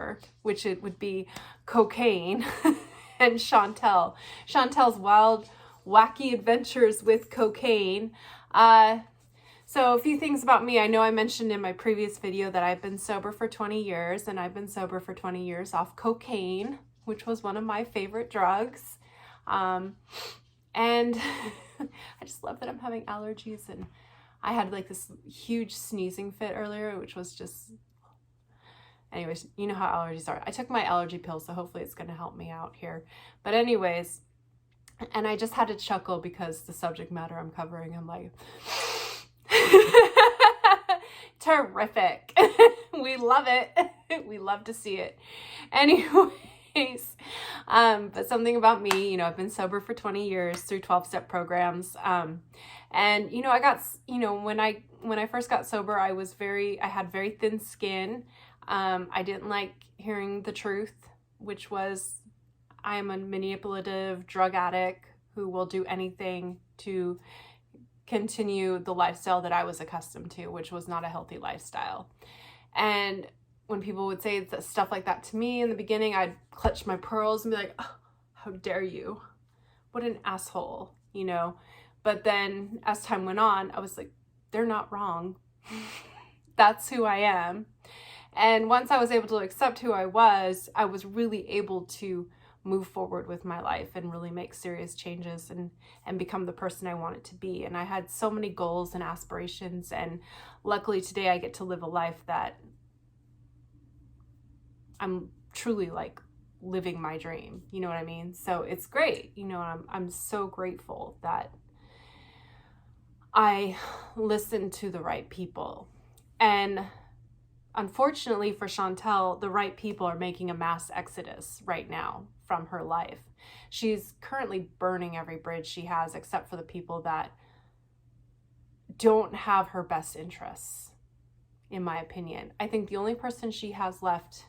sober, which it would be cocaine, and Chantal. Chantal's wild, wacky adventures with cocaine. So a few things about me. I know I mentioned in my previous video that I've been sober for 20 years, and I've been sober for 20 years off cocaine, which was one of my favorite drugs. And I just love that I'm having allergies, and I had like this huge sneezing fit earlier, which was just, anyways, you know how allergies are. I took my allergy pill, so hopefully it's going to help me out here. But anyways, and I just had to chuckle because the subject matter I'm covering, I'm like, terrific. We love it. We love to see it. Anyways, but something about me, I've been sober for 20 years through 12-step programs. And, I got, when I first got sober, I had very thin skin. I didn't like hearing the truth, which was I am a manipulative drug addict who will do anything to continue the lifestyle that I was accustomed to, which was not a healthy lifestyle. And when people would say stuff like that to me in the beginning, I'd clutch my pearls and be like, oh, how dare you? What an asshole, But then as time went on, I was like, they're not wrong. That's who I am. And once I was able to accept who I was really able to move forward with my life and really make serious changes and become the person I wanted to be. And I had so many goals and aspirations, and luckily today I get to live a life that I'm truly like living my dream. You know what I mean? So it's great. I'm so grateful that I listened to the right people. And unfortunately for Chantal, the right people are making a mass exodus right now from her life. She's currently burning every bridge she has, except for the people that don't have her best interests, in my opinion. I think the only person she has left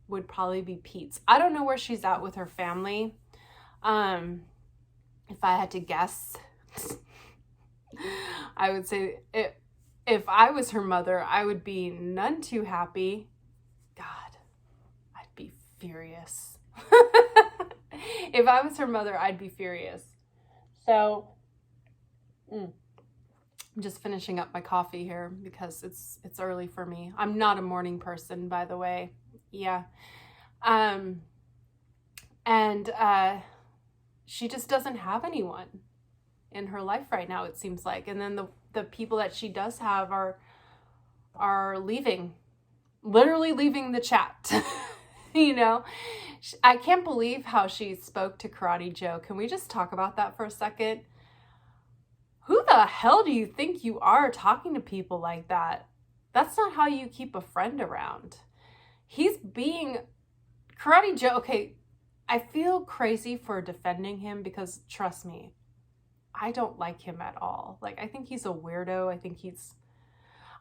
would probably be Pete's. I don't know where she's at with her family. If I had to guess, I would say if I was her mother, I would be none too happy. God, I'd be furious. If I was her mother, I'd be furious. So, I'm just finishing up my coffee here because it's early for me. I'm not a morning person, by the way. Yeah. She just doesn't have anyone in her life right now, it seems like. And then the people that she does have are leaving, literally leaving the chat. I can't believe how she spoke to Karate Joe. Can we just talk about that for a second? Who the hell do you think you are talking to people like that? That's not how you keep a friend around. He's being Karate Joe. Okay, I feel crazy for defending him because trust me, I don't like him at all. Like, I think he's a weirdo.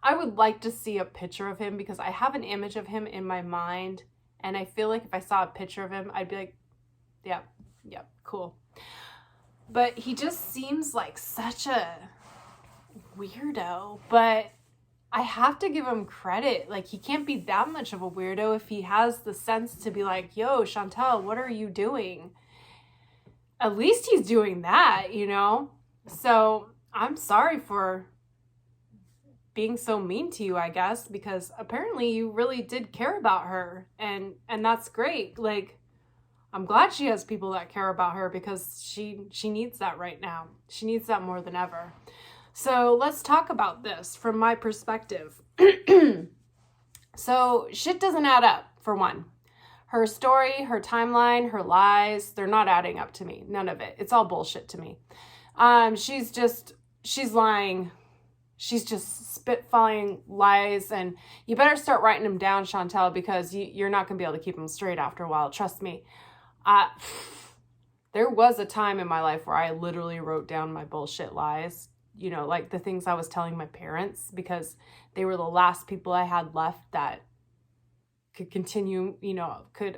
I would like to see a picture of him because I have an image of him in my mind. And I feel like if I saw a picture of him, I'd be like, yep, cool. But he just seems like such a weirdo. But I have to give him credit. Like, he can't be that much of a weirdo if he has the sense to be like, yo, Chantal, what are you doing? At least he's doing that, So I'm sorry for being so mean to you, I guess, because apparently you really did care about her, and that's great. Like, I'm glad she has people that care about her because she needs that right now. She needs that more than ever. So let's talk about this from my perspective. So shit doesn't add up, for one. Her story, her timeline, her lies, they're not adding up to me. None of it. It's all bullshit to me. She's lying. She's just spitfiring lies, and you better start writing them down, Chantal, because you're not going to be able to keep them straight after a while. Trust me. There was a time in my life where I literally wrote down my bullshit lies, like the things I was telling my parents, because they were the last people I had left that could continue,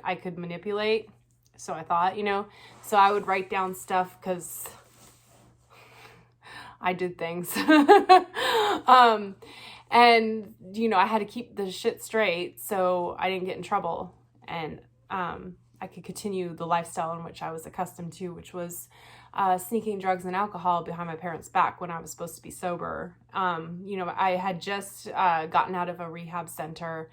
I could manipulate. So I thought, so I would write down stuff because I did things. And, you know, I had to keep the shit straight so I didn't get in trouble. And I could continue the lifestyle in which I was accustomed to, which was sneaking drugs and alcohol behind my parents' back when I was supposed to be sober. You know, I had just gotten out of a rehab center,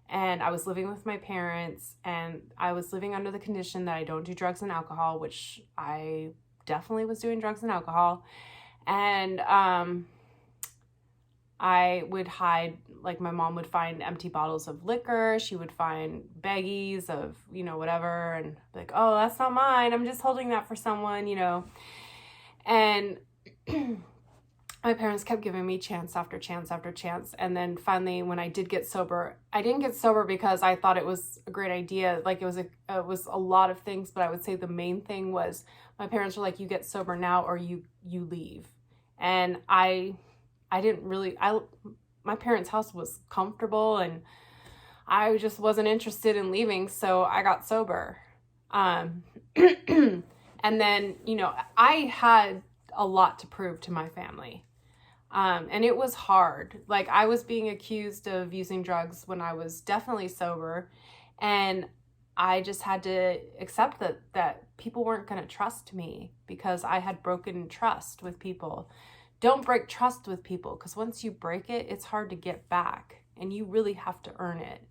and I was living with my parents, and I was living under the condition that I don't do drugs and alcohol, which I definitely was doing drugs and alcohol. And I would hide, like my mom would find empty bottles of liquor. She would find baggies of, you know, whatever, and like, oh, that's not mine. I'm just holding that for someone, you know. And my parents kept giving me chance after chance after chance. And then finally, when I did get sober, I didn't get sober because I thought it was a great idea. Like it was a lot of things, but I would say the main thing was my parents were like, you get sober now or you leave. And I didn't really, my parents' house was comfortable and I just wasn't interested in leaving. So I got sober. And then, you know, I had a lot to prove to my family. And it was hard. Like I was being accused of using drugs when I was definitely sober. And I just had to accept that people weren't going to trust me because I had broken trust with people. Don't break trust with people, because once you break it, it's hard to get back and you really have to earn it.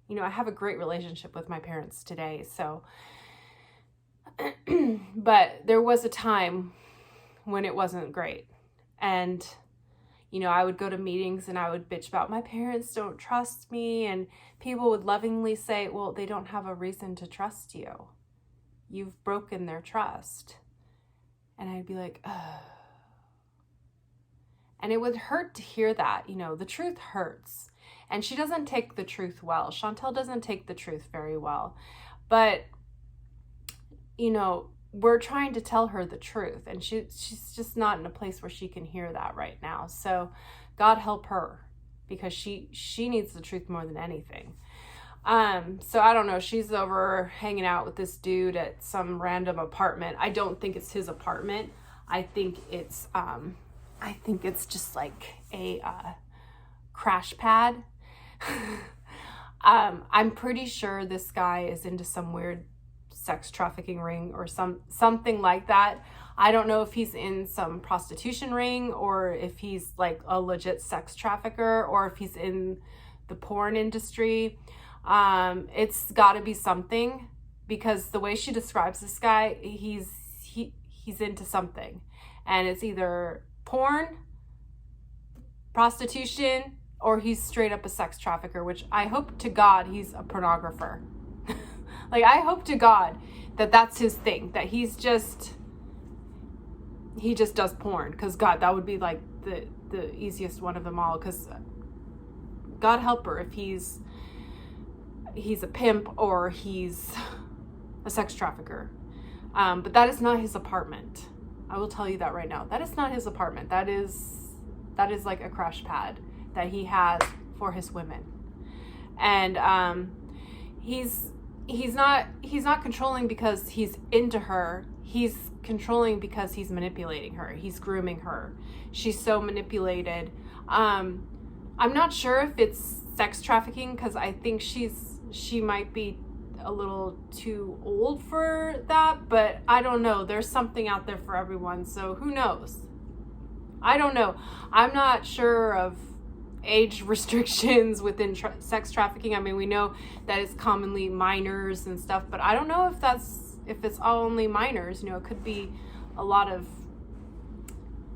You know, I have a great relationship with my parents today, so, but there was a time when it wasn't great. And, you know, I would go to meetings and I would bitch about my parents don't trust me, and people would lovingly say, well, they don't have a reason to trust you. You've broken their trust. And I'd be like, ugh. And it would hurt to hear that, you know, the truth hurts. And she doesn't take the truth well. Chantal doesn't take the truth very well. But, you know, we're trying to tell her the truth. And she's just not in a place where she can hear that right now. So God help her, because she needs the truth more than anything. So I don't know, she's over hanging out with this dude at some random apartment. I don't think it's his apartment. I think it's just like a crash pad. I'm pretty sure this guy is into some weird sex trafficking ring or something like that. I don't know if he's in some prostitution ring or if he's like a legit sex trafficker or if he's in the porn industry. It's got to be something, because the way she describes this guy, he's into something, and it's either porn, prostitution, or he's straight up a sex trafficker, which I hope to God he's a pornographer. Like, I hope to God that that's his thing, that he just does porn, because God, that would be like the easiest one of them all, because God help her if he's a pimp or he's a sex trafficker. But that is not his apartment. I will tell you that right now. That is not his apartment. That is like a crash pad that he has for his women. And he's not controlling because he's into her. He's controlling because he's manipulating her. He's grooming her. She's so manipulated. I'm not sure if it's sex trafficking, because I think she might be a little too old for that, but I don't know. There's something out there for everyone, so who knows? I don't know. I'm not sure of age restrictions within sex trafficking. I mean, we know that it's commonly minors and stuff, but I don't know if it's only minors. You know, it could be a lot of,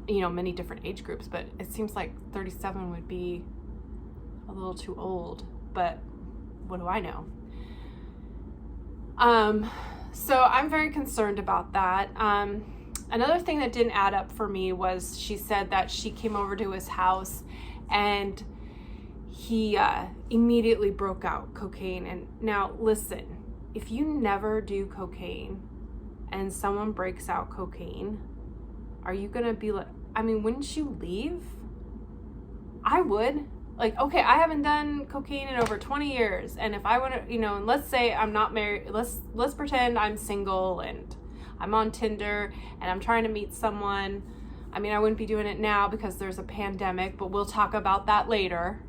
you know, many different age groups, but it seems like 37 would be a little too old, but what do I know? So I'm very concerned about that. Another thing that didn't add up for me was she said that she came over to his house and he immediately broke out cocaine. And now listen, if you never do cocaine and someone breaks out cocaine, are you gonna be like, I mean, wouldn't you leave? I would. Like, okay, I haven't done cocaine in over 20 years. And if I want to, you know, and let's say I'm not married, let's pretend I'm single and I'm on Tinder and I'm trying to meet someone. I mean, I wouldn't be doing it now because there's a pandemic, but we'll talk about that later.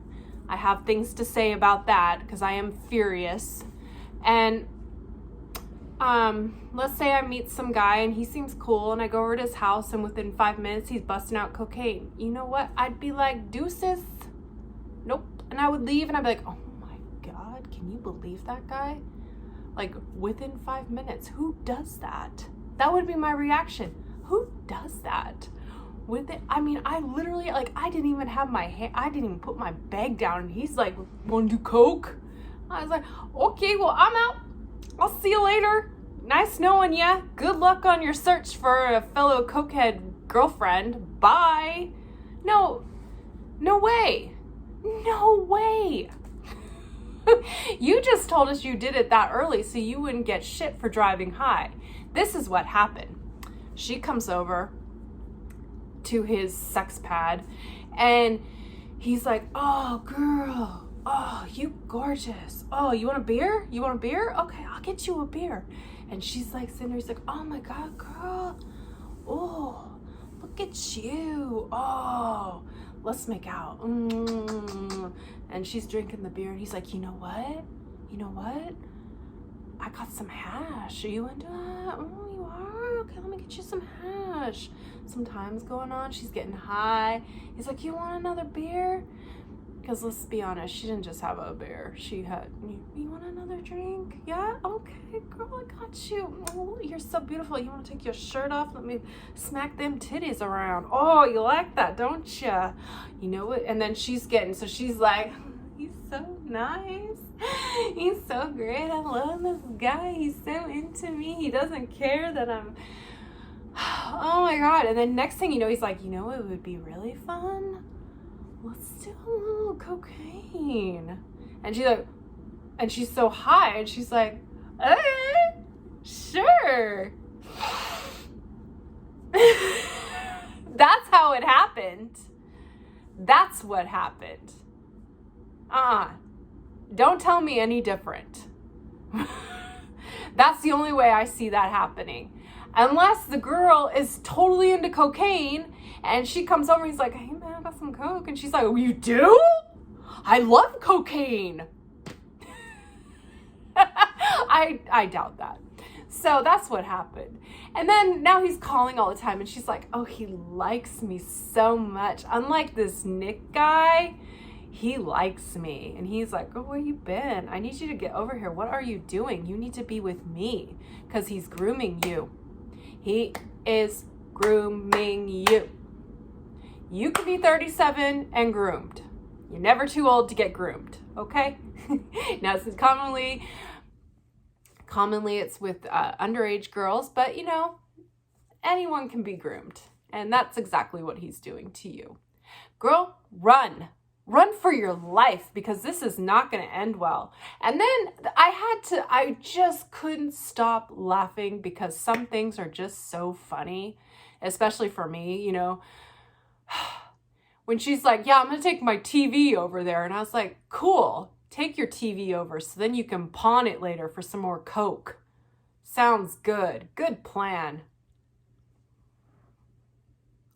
I have things to say about that because I am furious. And let's say I meet some guy and he seems cool and I go over to his house and within 5 minutes he's busting out cocaine. You know what? I'd be like, deuces. Nope. And I would leave and I'd be like, oh my God, can you believe that guy? Like within 5 minutes, who does that? That would be my reaction. Who does that? With it, I mean, I literally, like, I didn't even have my hand, I didn't even put my bag down, and he's like, wanna do coke? I was like, okay, well, I'm out. I'll see you later. Nice knowing ya. Good luck on your search for a fellow cokehead girlfriend. Bye. No way. No way. You just told us you did it that early so you wouldn't get shit for driving high. This is what happened. She comes over to his sex pad and he's like, oh girl, oh you gorgeous, oh you want a beer, okay, I'll get you a beer. And she's like sitting there, he's like, oh my God, girl, oh look at you, oh let's make out. And she's drinking the beer and he's like, you know what, I got some hash, are you into that? Oh, you are? Okay, let me get you some hash. Some time's going on, she's getting high. He's like, you want another beer? Because let's be honest, she didn't just have a beer. She had, you want another drink? Yeah? Okay, girl, I got you. Oh, you're so beautiful. You want to take your shirt off? Let me smack them titties around. Oh, you like that, don't you? You know what? And then she's like, he's so nice. He's so great. I love this guy. He's so into me. He doesn't care that I'm... Oh my God. And then next thing you know, he's like, you know, it would be really fun. Let's do a little cocaine. And she's like, and she's so high and she's like, sure. That's how it happened. That's what happened. Don't tell me any different. That's the only way I see that happening. Unless the girl is totally into cocaine and she comes over and he's like, hey man, I got some coke. And she's like, oh, you do? I love cocaine. I doubt that. So that's what happened. And then now he's calling all the time and she's like, oh, he likes me so much. Unlike this Nick guy, he likes me. And he's like, oh, where you been? I need you to get over here. What are you doing? You need to be with me because he's grooming you. He is grooming you. You can be 37 and groomed. You're never too old to get groomed, okay? Now, this is commonly it's with underage girls, but you know, anyone can be groomed. And that's exactly what he's doing to you. Girl, run. Run for your life because this is not going to end well. And then I just couldn't stop laughing because some things are just so funny, especially for me, you know. When she's like, yeah, I'm going to take my TV over there. And I was like, cool, take your TV over so then you can pawn it later for some more coke. Sounds good. Good plan.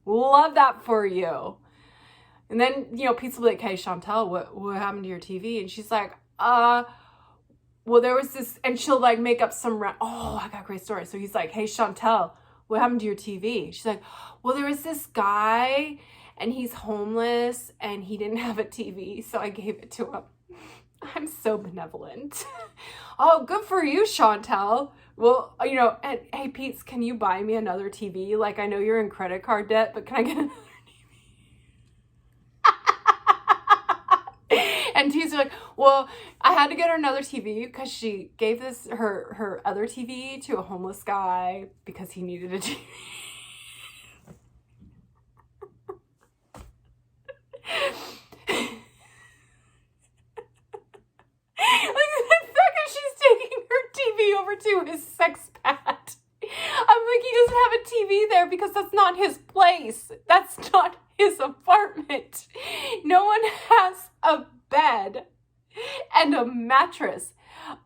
Love that for you. And then, you know, Pete's will be like, hey, Chantal, what happened to your TV? And she's like, well, there was this, and she'll like make up some, oh, I got a great story. So he's like, hey, Chantal, what happened to your TV? She's like, well, there was this guy and he's homeless and he didn't have a TV. So I gave it to him. I'm so benevolent. Oh, good for you, Chantal. Well, you know, and hey, Pete, can you buy me another TV? Like, I know you're in credit card debt, but can I get another? And T's like, well, I had to get her another TV because she gave her other TV to a homeless guy because he needed a TV. Like the fact that she's taking her TV over to his sex pad. I'm like, he doesn't have a TV there because that's not his place. That's not his apartment. No one has a bed and a mattress.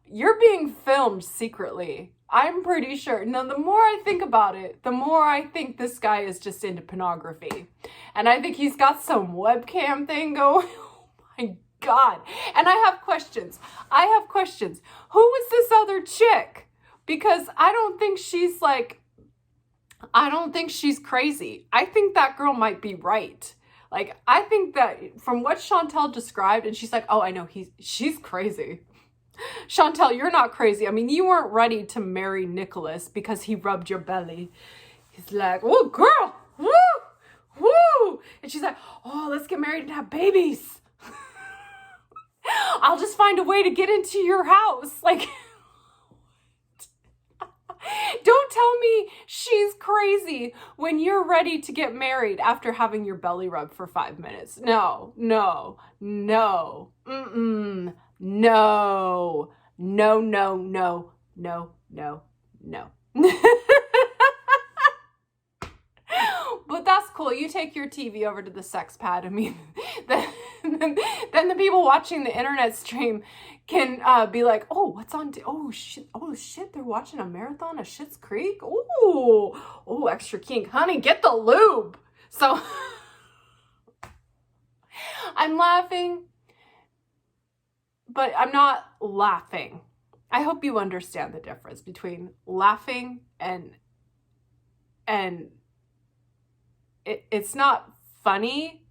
You're being filmed secretly. I'm pretty sure. Now, the more I think about it, the more I think this guy is just into pornography. And I think he's got some webcam thing going. Oh my God. And I have questions. Who is this other chick? Because I don't think she's crazy. I think that girl might be right. Like, I think that from what Chantal described, and she's like, oh, I know, she's crazy. Chantal, you're not crazy. I mean, you weren't ready to marry Nicholas because he rubbed your belly. He's like, oh, girl, woo, woo. And she's like, oh, let's get married and have babies. I'll just find a way to get into your house. Like, don't tell me she's crazy when you're ready to get married after having your belly rubbed for 5 minutes. No. No. But that's cool. You take your TV over to the sex pad. I mean, then the people watching the internet stream can be like, oh, what's on? Oh shit, they're watching a marathon of Schitt's Creek. Oh, extra kink, honey, get the lube. So I'm laughing, but I'm not laughing. I hope you understand the difference between laughing and it's not funny,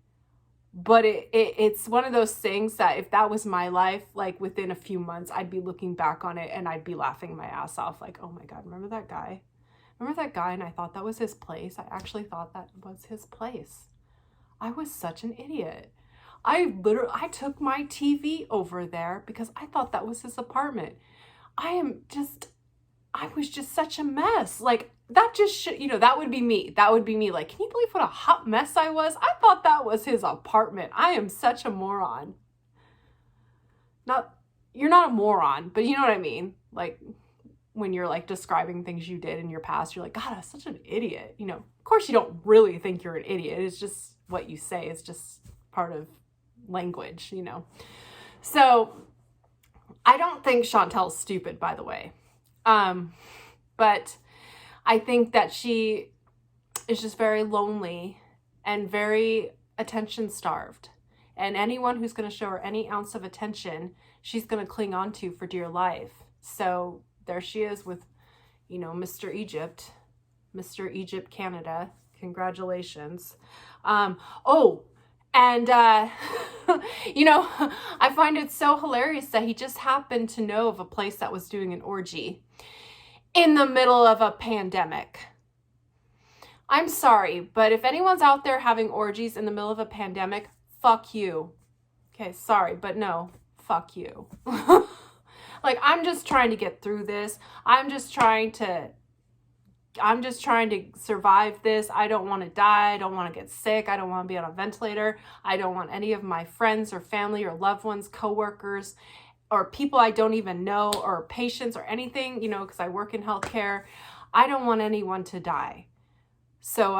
but it's one of those things that if that was my life, like within a few months, I'd be looking back on it and I'd be laughing my ass off. Like, oh my God, remember that guy? And I thought that was his place. I actually thought that was his place. I was such an idiot. I took my TV over there because I thought that was his apartment. I was just such a mess. Like, that just should, that would be me. Like, can you believe what a hot mess I was? I thought that was his apartment. I am such a moron. You're not a moron, but you know what I mean? Like, when you're like describing things you did in your past, you're like, God, I was such an idiot. Of course you don't really think you're an idiot. It's just what you say. It's just part of language, So I don't think Chantal's stupid, by the way. But I think that she is just very lonely and very attention starved. And anyone who's going to show her any ounce of attention, she's going to cling on to for dear life. So there she is with, Mr. Egypt Canada. Congratulations. And, I find it so hilarious that he just happened to know of a place that was doing an orgy in the middle of a pandemic. I'm sorry, but if anyone's out there having orgies in the middle of a pandemic, fuck you. Okay, sorry, but no, fuck you. Like, I'm just trying to get through this. I'm just trying to survive this. I don't want to die. I don't want to get sick. I don't want to be on a ventilator. I don't want any of my friends or family or loved ones, coworkers, or people I don't even know, or patients or anything, because I work in healthcare. I don't want anyone to die. So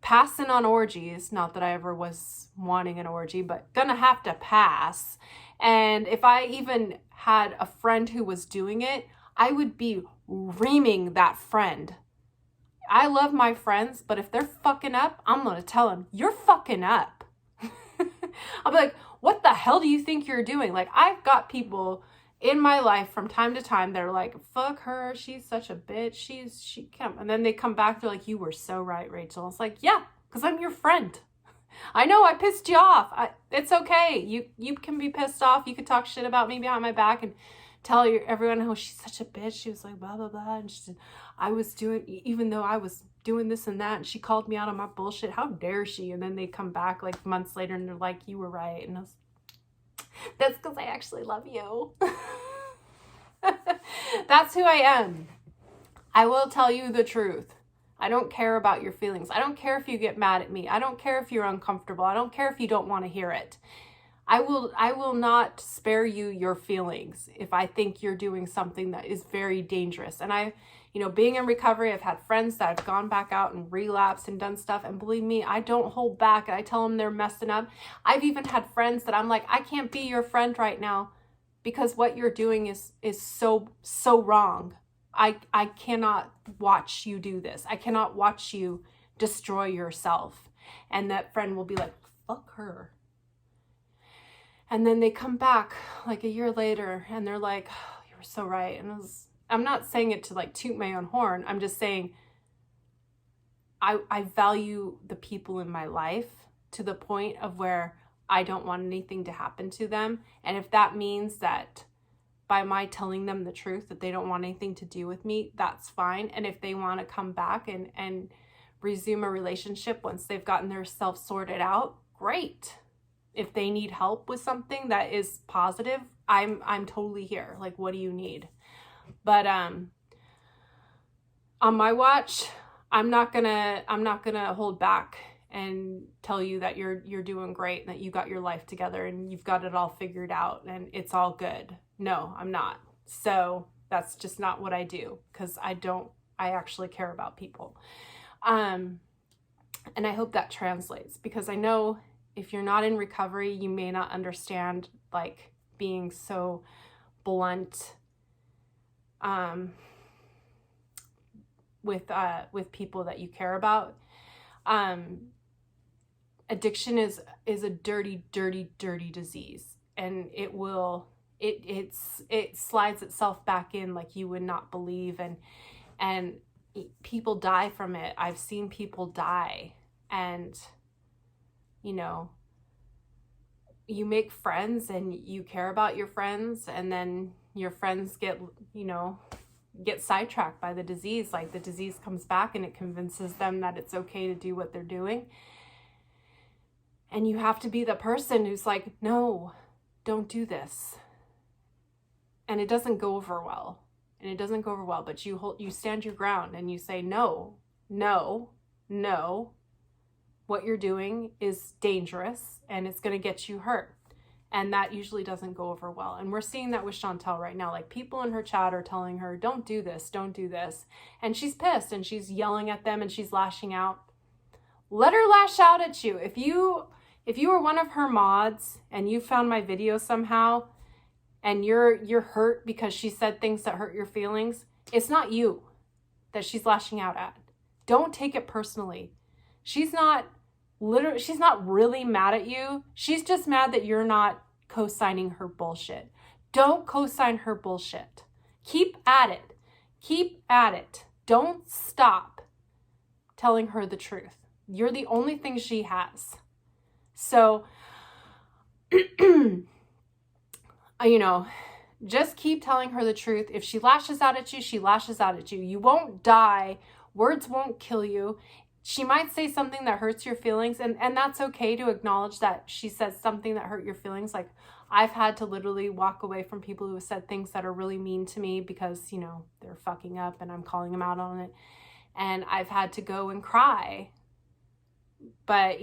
passing on orgies, not that I ever was wanting an orgy, but gonna have to pass. And if I even had a friend who was doing it, I would be reaming that friend. I love my friends, but if they're fucking up, I'm gonna tell them, you're fucking up. I'll be like, what the hell do you think you're doing? Like, I've got people in my life from time to time that are like, fuck her, she's such a bitch, she can't. And then they come back, they're like, you were so right, Rachel. It's like, yeah, because I'm your friend. I know I pissed you off. It's okay. You can be pissed off. You could talk shit about me behind my back and tell everyone, oh, she's such a bitch. She was like, blah, blah, blah. And she said, even though I was doing this and that, and she called me out on my bullshit. How dare she? And then they come back like months later and they're like, you were right. And I was, that's because I actually love you. That's who I am. I will tell you the truth. I don't care about your feelings. I don't care if you get mad at me. I don't care if you're uncomfortable. I don't care if you don't want to hear it. I will not spare you your feelings if I think you're doing something that is very dangerous. And being in recovery, I've had friends that have gone back out and relapsed and done stuff. And believe me, I don't hold back. And I tell them they're messing up. I've even had friends that I'm like, I can't be your friend right now because what you're doing is so wrong. I cannot watch you do this. I cannot watch you destroy yourself. And that friend will be like, fuck her. And then they come back like a year later and they're like, oh, you were so right. And I'm not saying it to like toot my own horn. I'm just saying I value the people in my life to the point of where I don't want anything to happen to them. And if that means that by my telling them the truth that they don't want anything to do with me, that's fine. And if they want to come back and resume a relationship once they've gotten their self sorted out, great. If they need help with something that is positive, I'm totally here. Like, what do you need? But on my watch, I'm not gonna hold back and tell you that you're doing great and that you got your life together and you've got it all figured out and it's all good. No, I'm not. So that's just not what I do, because I actually care about people. And I hope that translates, because I know if you're not in recovery, you may not understand like being so blunt with people that you care about. Addiction is a dirty disease, and it slides itself back in like you would not believe, and people die from it. I've seen people die, and you know, you make friends and you care about your friends, and then your friends get sidetracked by the disease. Like, the disease comes back and it convinces them that it's okay to do what they're doing. And you have to be the person who's like, no, don't do this. And it doesn't go over well. But you stand your ground and you say, no, what you're doing is dangerous and it's going to get you hurt. And that usually doesn't go over well. And we're seeing that with Chantal right now. Like, people in her chat are telling her, don't do this. And she's pissed and she's yelling at them and she's lashing out. Let her lash out at you. If you were one of her mods and you found my video somehow and you're hurt because she said things that hurt your feelings, it's not you that she's lashing out at. Don't take it personally. She's not really mad at you. She's just mad that you're not co-signing her bullshit. Don't co-sign her bullshit. Keep at it. Don't stop telling her the truth. You're the only thing she has. So, just keep telling her the truth. If she lashes out at you, she lashes out at you. You won't die. Words won't kill you. She might say something that hurts your feelings, and that's okay to acknowledge that she says something that hurt your feelings. Like, I've had to literally walk away from people who have said things that are really mean to me because, they're fucking up and I'm calling them out on it. And I've had to go and cry. But,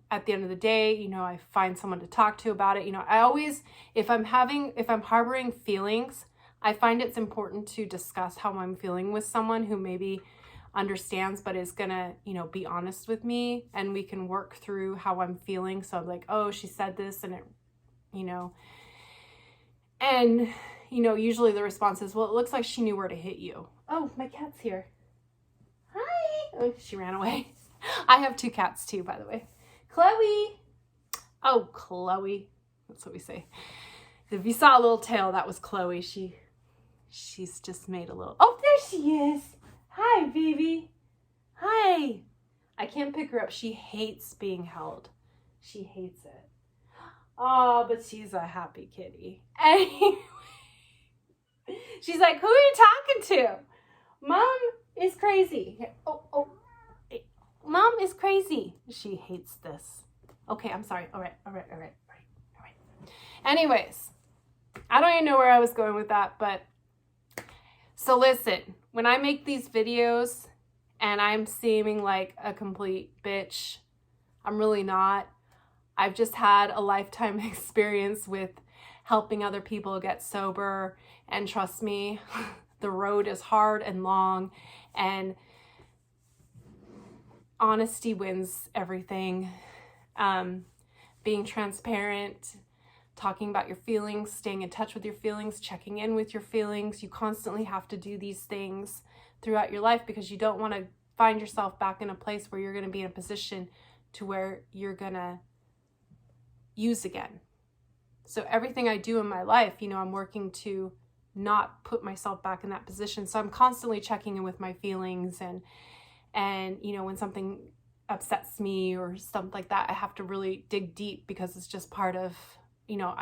at the end of the day, I find someone to talk to about it. I always, if I'm harboring feelings, I find it's important to discuss how I'm feeling with someone who maybe understands but is gonna be honest with me, and we can work through how I'm feeling. So I'm like, oh, she said this, and it usually the response is, well, it looks like she knew where to hit you. Oh, my cat's here. Hi. Oh, she ran away. I have 2 cats too, by the way. Chloe. Oh, Chloe. That's what we say. If you saw a little tail, that was Chloe. She's just made a little, oh, there she is. Hi, baby. Hi. I can't pick her up. She hates being held. She hates it. Oh, but she's a happy kitty. Anyway, she's like, who are you talking to? Mom is crazy. Oh. Mom is crazy. She hates this. Okay, I'm sorry. All right. Anyways, I don't even know where I was going with that, but so listen, when I make these videos and I'm seeming like a complete bitch, I'm really not. I've just had a lifetime experience with helping other people get sober, and trust me, the road is hard and long, and honesty wins everything. Being transparent, talking about your feelings, staying in touch with your feelings, checking in with your feelings. You constantly have to do these things throughout your life because you don't want to find yourself back in a place where you're going to be in a position to where you're going to use again. So everything I do in my life, you know, I'm working to not put myself back in that position. So I'm constantly checking in with my feelings, and you know, when something upsets me or something like that, I have to really dig deep because it's just part of, you know,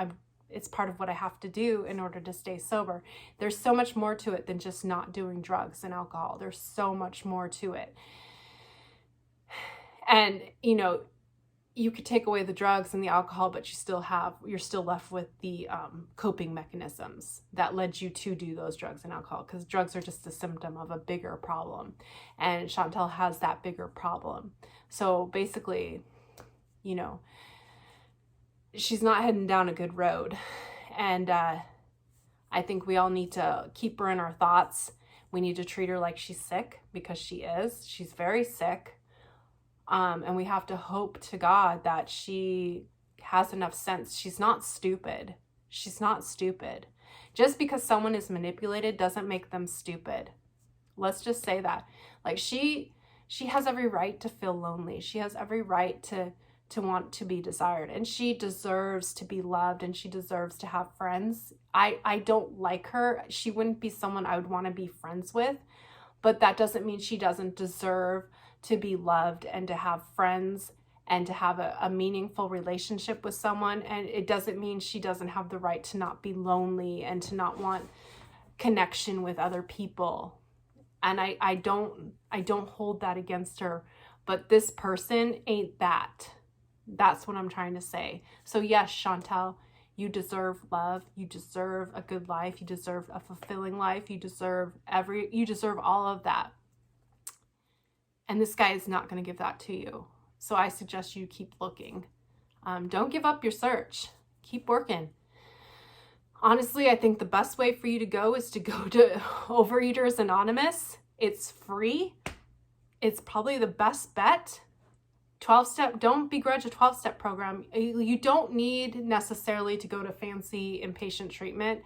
it's part of what I have to do in order to stay sober. There's so much more to it than just not doing drugs and alcohol. There's so much more to it. And, you know, you could take away the drugs and the alcohol, but you're still left with the coping mechanisms that led you to do those drugs and alcohol, because drugs are just a symptom of a bigger problem. And Chantal has that bigger problem. So basically, you know, she's not heading down a good road. And I think we all need to keep her in our thoughts. We need to treat her like she's sick, because she is. She's very sick. And we have to hope to God that she has enough sense. She's not stupid. She's not stupid. Just because someone is manipulated doesn't make them stupid. Let's just say that. Like, she has every right to feel lonely. She has every right to want to be desired, and she deserves to be loved, and she deserves to have friends. I don't like her. She wouldn't be someone I would want to be friends with, but that doesn't mean she doesn't deserve to be loved and to have friends and to have a meaningful relationship with someone. And it doesn't mean she doesn't have the right to not be lonely and to not want connection with other people. And I don't hold that against her, but this person ain't that. That's what I'm trying to say. So yes, Chantal, you deserve love. You deserve a good life. You deserve a fulfilling life. You deserve all of that. And this guy is not going to give that to you. So I suggest you keep looking. Don't give up your search. Keep working. Honestly, I think the best way for you to go is to go to Overeaters Anonymous. It's free. It's probably the best bet. 12-step, don't begrudge a 12-step program. You don't need necessarily to go to fancy inpatient treatment.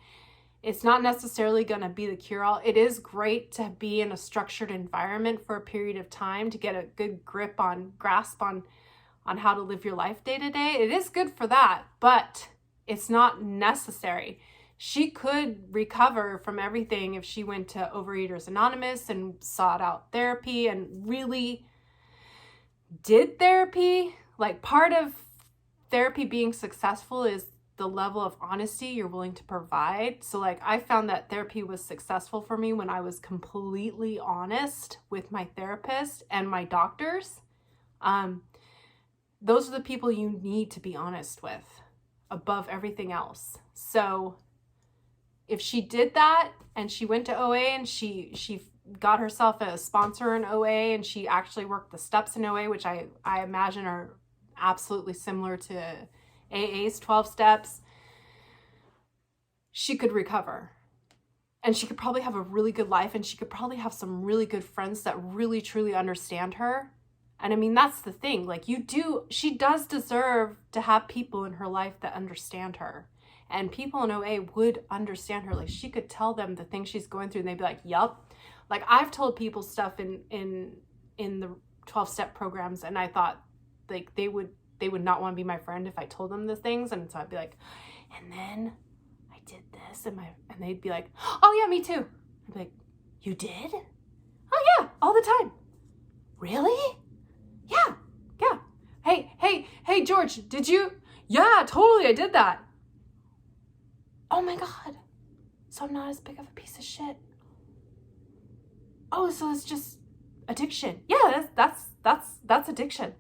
It's not necessarily going to be the cure-all. It is great to be in a structured environment for a period of time to get a good grasp on how to live your life day to day. It is good for that, but it's not necessary. She could recover from everything if she went to Overeaters Anonymous and sought out therapy and really did therapy. Like, part of therapy being successful is the level of honesty you're willing to provide. So like, I found that therapy was successful for me when I was completely honest with my therapist and my doctors. Those are the people you need to be honest with above everything else. So if she did that and she went to OA and she got herself a sponsor in OA and she actually worked the steps in OA, which I imagine are absolutely similar to AA's 12 steps, she could recover. And she could probably have a really good life, and she could probably have some really good friends that really truly understand her. And I mean, that's the thing. Like, she does deserve to have people in her life that understand her. And people in OA would understand her. Like, she could tell them the things she's going through and they'd be like, yup. Like, I've told people stuff in the 12-step programs, and I thought like they would not want to be my friend if I told them the things. And so I'd be like, and then I did this, and they'd be like, oh yeah, me too. I'd be like, you did? Oh yeah, all the time. Really? Yeah. Hey, George, did you? Yeah, totally, I did that. Oh my God. So I'm not as big of a piece of shit. Oh, so it's just addiction. Yeah, that's addiction.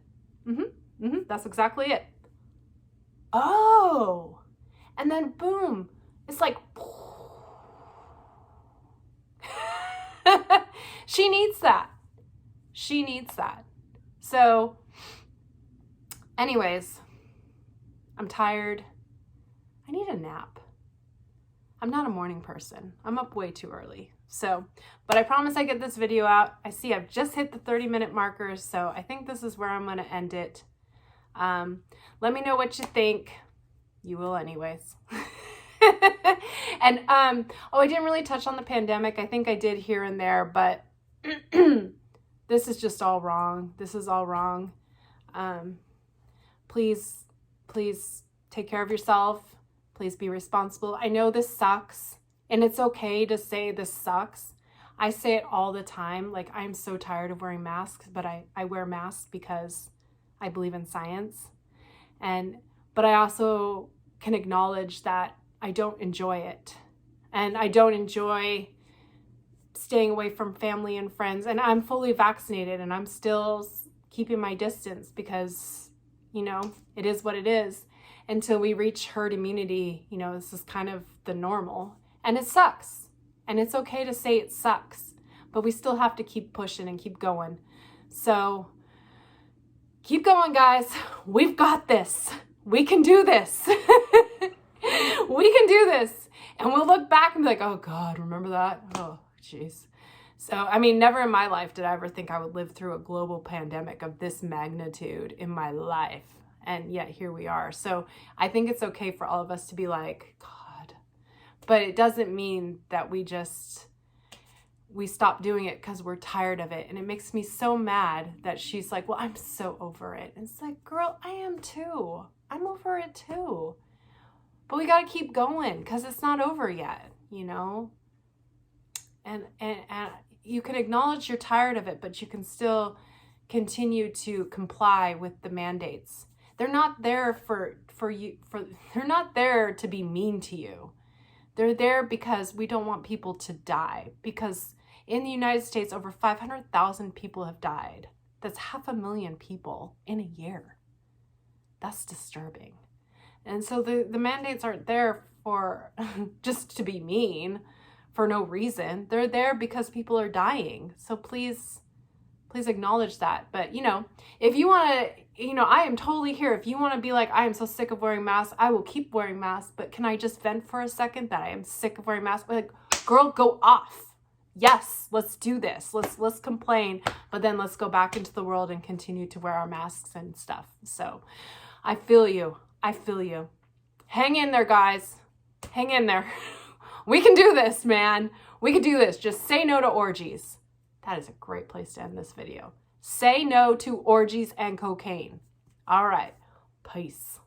That's exactly it. Oh, and then boom, it's like, she needs that. So anyways, I'm tired. I need a nap. I'm not a morning person. I'm up way too early. So, but I promise I get this video out. I see I've just hit the 30-minute markers, so I think this is where I'm going to end it. Let me know what you think. You will anyways. And, oh, I didn't really touch on the pandemic. I think I did here and there, but this is just all wrong. This is all wrong. Please take care of yourself. Please be responsible. I know this sucks, and it's okay to say this sucks. I say it all the time. Like, I'm so tired of wearing masks, but I wear masks because I believe in science. But I also can acknowledge that I don't enjoy it. And I don't enjoy staying away from family and friends. And I'm fully vaccinated, and I'm still keeping my distance because, you know, it is what it is. Until we reach herd immunity, you know, this is kind of the normal. And it sucks. And it's okay to say it sucks. But we still have to keep pushing and keep going. So keep going, guys. We've got this. We can do this. We can do this. And we'll look back and be like, oh God, remember that? Oh, jeez. So, I mean, never in my life did I ever think I would live through a global pandemic of this magnitude in my life. And yet here we are. So I think it's okay for all of us to be like, God. But it doesn't mean that we stop doing it because we're tired of it. And it makes me so mad that she's like, well, I'm so over it. And it's like, girl, I am too. I'm over it too. But we got to keep going because it's not over yet, you know? And you can acknowledge you're tired of it, but you can still continue to comply with the mandates. They're not there they're not there to be mean to you. They're there because we don't want people to die. Because in the United States, over 500,000 people have died. That's 500,000 people in a year. That's disturbing. And so the mandates aren't there for just to be mean for no reason. They're there because people are dying. So please acknowledge that. But, you know, if you want to, you know, I am totally here. If you want to be like, I am so sick of wearing masks, I will keep wearing masks. But can I just vent for a second that I am sick of wearing masks? Like, girl, go off. Yes, let's do this. Let's complain. But then let's go back into the world and continue to wear our masks and stuff. So I feel you. I feel you. Hang in there, guys. Hang in there. We can do this, man. We can do this. Just say no to orgies. That is a great place to end this video. Say no to orgies and cocaine. All right. Peace.